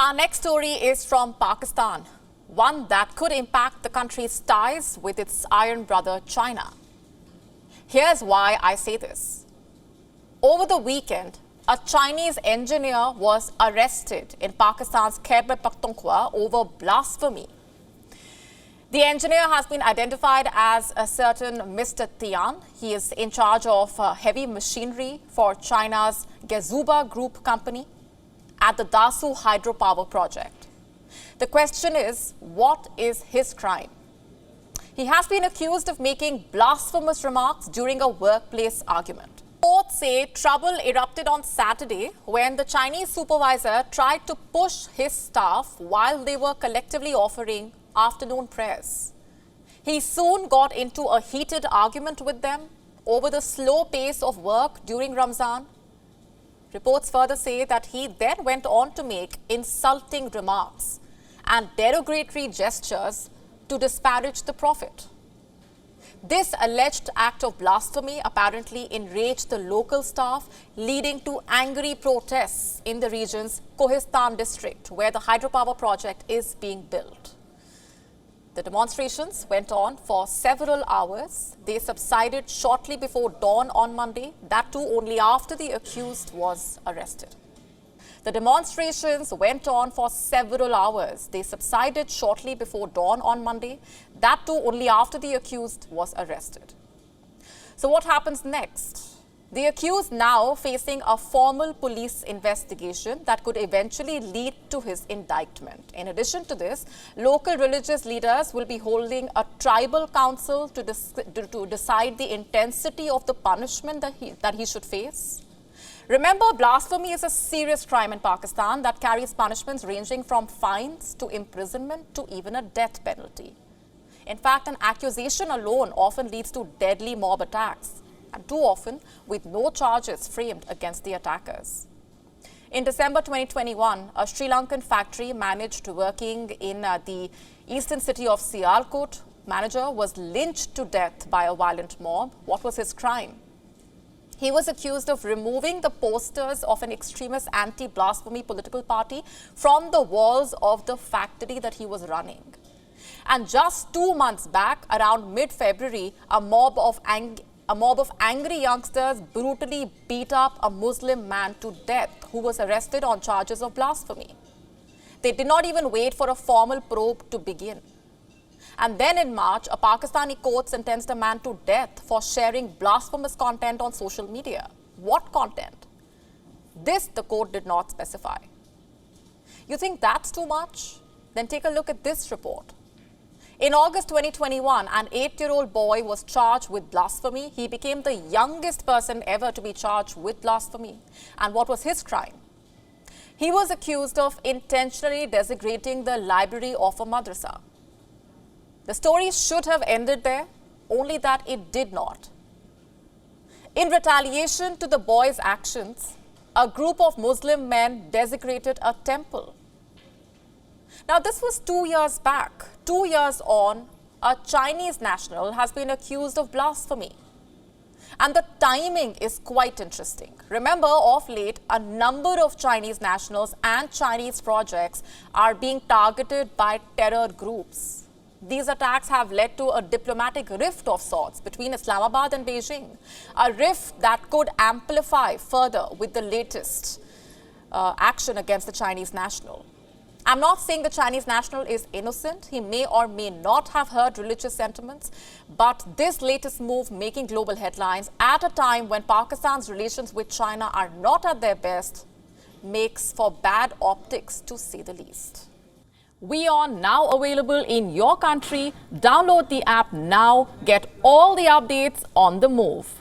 Our next story is from Pakistan, one that could impact the country's ties with its iron brother China. Here's why I say this. Over the weekend, a Chinese engineer was arrested in Pakistan's Khyber Pakhtunkhwa over blasphemy. The engineer has been identified as a certain Mr. Tian. He is in charge of heavy machinery for China's Gezuba Group company at the Dasu hydropower project. The question is, what is his crime? He has been accused of making blasphemous remarks during a workplace argument. Reports say trouble erupted on Saturday when the Chinese supervisor tried to push his staff while they were collectively offering afternoon prayers. He soon got into a heated argument with them over the slow pace of work during Ramzan. Reports further say that he then went on to make insulting remarks and derogatory gestures to disparage the Prophet. This alleged act of blasphemy apparently enraged the local staff, leading to angry protests in the region's Kohistan district, where the hydropower project is being built. The demonstrations went on for several hours. They subsided shortly before dawn on Monday, that too only after the accused was arrested. The demonstrations went on for several hours. They subsided shortly before dawn on Monday, that too only after the accused was arrested. So what happens next? The accused now facing a formal police investigation that could eventually lead to his indictment. In addition to this, local religious leaders will be holding a tribal council to decide the intensity of the punishment that he should face. Remember, blasphemy is a serious crime in Pakistan that carries punishments ranging from fines to imprisonment to even a death penalty. In fact, an accusation alone often leads to deadly mob attacks, and too often with no charges framed against the attackers. In December 2021, a Sri Lankan factory manager working in the eastern city of Sialkot was lynched to death by a violent mob. What was his crime? He was accused of removing the posters of an extremist anti-blasphemy political party from the walls of the factory that he was running. And just 2 months back, around mid-February, a mob of angry youngsters brutally beat up a Muslim man to death who was arrested on charges of blasphemy. They did not even wait for a formal probe to begin. And then in March, a Pakistani court sentenced a man to death for sharing blasphemous content on social media. What content? This the court did not specify. You think that's too much? Then take a look at this report. In August 2021, an 8-year-old boy was charged with blasphemy. He became the youngest person ever to be charged with blasphemy. And what was his crime? He was accused of intentionally desecrating the library of a madrasa. The story should have ended there, only that it did not. In retaliation to the boy's actions, a group of Muslim men desecrated a temple. Now, this was 2 years back. 2 years on, a Chinese national has been accused of blasphemy. And the timing is quite interesting. Remember, of late, a number of Chinese nationals and Chinese projects are being targeted by terror groups. These attacks have led to a diplomatic rift of sorts between Islamabad and Beijing, a rift that could amplify further with the latest action against the Chinese national. I'm not saying the Chinese national is innocent. He may or may not have heard religious sentiments, but this latest move making global headlines at a time when Pakistan's relations with China are not at their best makes for bad optics, to say the least. WION now available in your country. Download the app now. Get all the updates on the move.